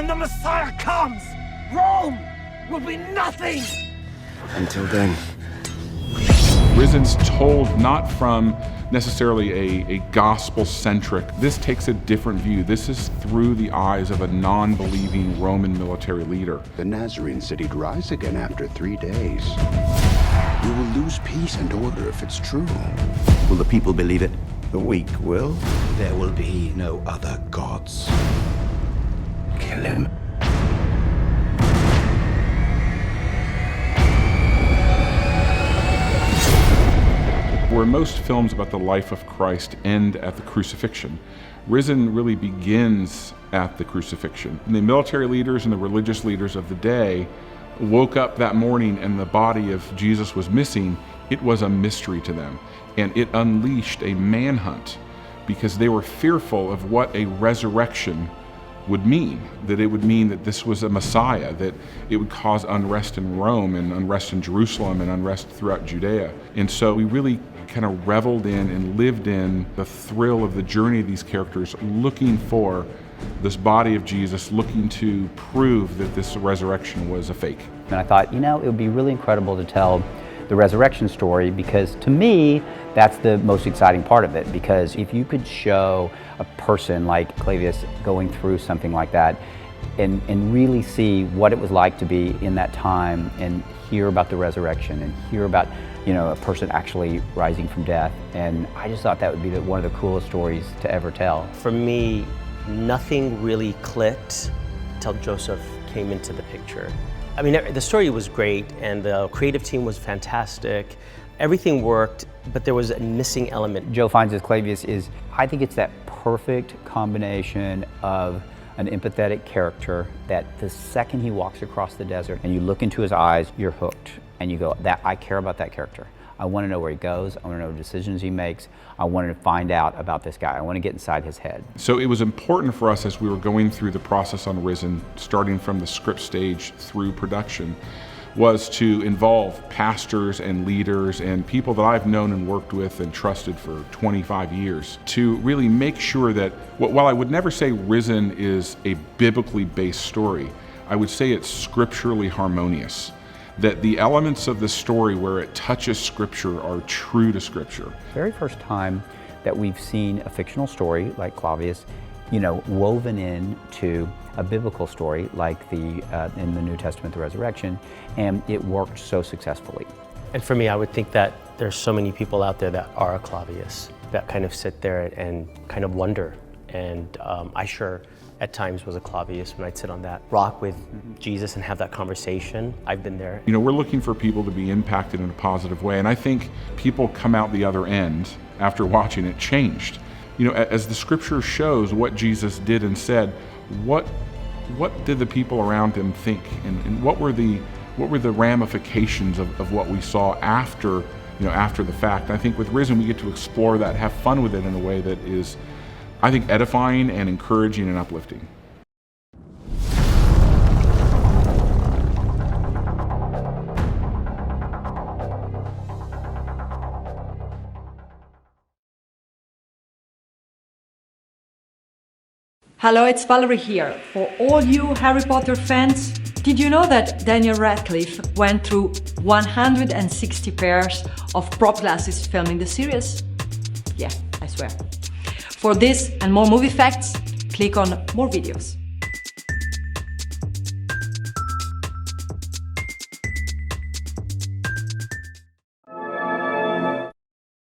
When the Messiah comes, Rome will be nothing! Until then. Risen's told not from necessarily a gospel-centric. This takes a different view. This is through the eyes of a non-believing Roman military leader. The Nazarene said he'd rise again after 3 days. We will lose peace and order if it's true. Will the people believe it? The weak will. There will be no other gods. Kill him. Where most films about the life of Christ end at the crucifixion, Risen really begins at the crucifixion. And the military leaders and the religious leaders of the day woke up that morning and the body of Jesus was missing. It was a mystery to them, and it unleashed a manhunt because they were fearful of what a resurrection would mean, that it would mean that this was a Messiah, that it would cause unrest in Rome and unrest in Jerusalem and unrest throughout Judea. And so we really kind of reveled in and lived in the thrill of the journey of these characters, looking for this body of Jesus, looking to prove that this resurrection was a fake. And I thought, you know, it would be really incredible to tell the resurrection story, because to me, that's the most exciting part of it. Because if you could show a person like Clavius going through something like that and really see what it was like to be in that time and hear about the resurrection and hear about, you know, a person actually rising from death. And I just thought that would be one of the coolest stories to ever tell. For me, nothing really clicked until Joseph came into the picture. I mean, the story was great and the creative team was fantastic. Everything worked, but there was a missing element. Joe finds as Clavius is, I think it's that perfect combination of an empathetic character that the second he walks across the desert and you look into his eyes, you're hooked. And you go, I care about that character. I want to know where he goes. I want to know the decisions he makes. I wanted to find out about this guy. I want to get inside his head. So it was important for us as we were going through the process on Risen, starting from the script stage through production, was to involve pastors and leaders and people that I've known and worked with and trusted for 25 years to really make sure that, while I would never say Risen is a biblically based story, I would say it's scripturally harmonious. That the elements of the story where it touches Scripture are true to Scripture. Very first time that we've seen a fictional story like Clavius, you know, woven into a biblical story like in the New Testament, the resurrection, and it worked so successfully. And for me, I would think that there's so many people out there that are a Clavius, that kind of sit there and kind of wonder. And I sure at times was a Clavius when I'd sit on that rock with Jesus and have that conversation. I've been there. You know, we're looking for people to be impacted in a positive way, and I think people come out the other end after watching it changed. You know, as the scripture shows what Jesus did and said, what did the people around him think, and what were the ramifications of what we saw after, you know, after the fact? I think with Risen we get to explore that, have fun with it in a way that is, I think, edifying and encouraging and uplifting. Hello, it's Valerie here. For all you Harry Potter fans, did you know that Daniel Radcliffe went through 160 pairs of prop glasses filming the series? Yeah, I swear. For this and more movie facts, click on more videos.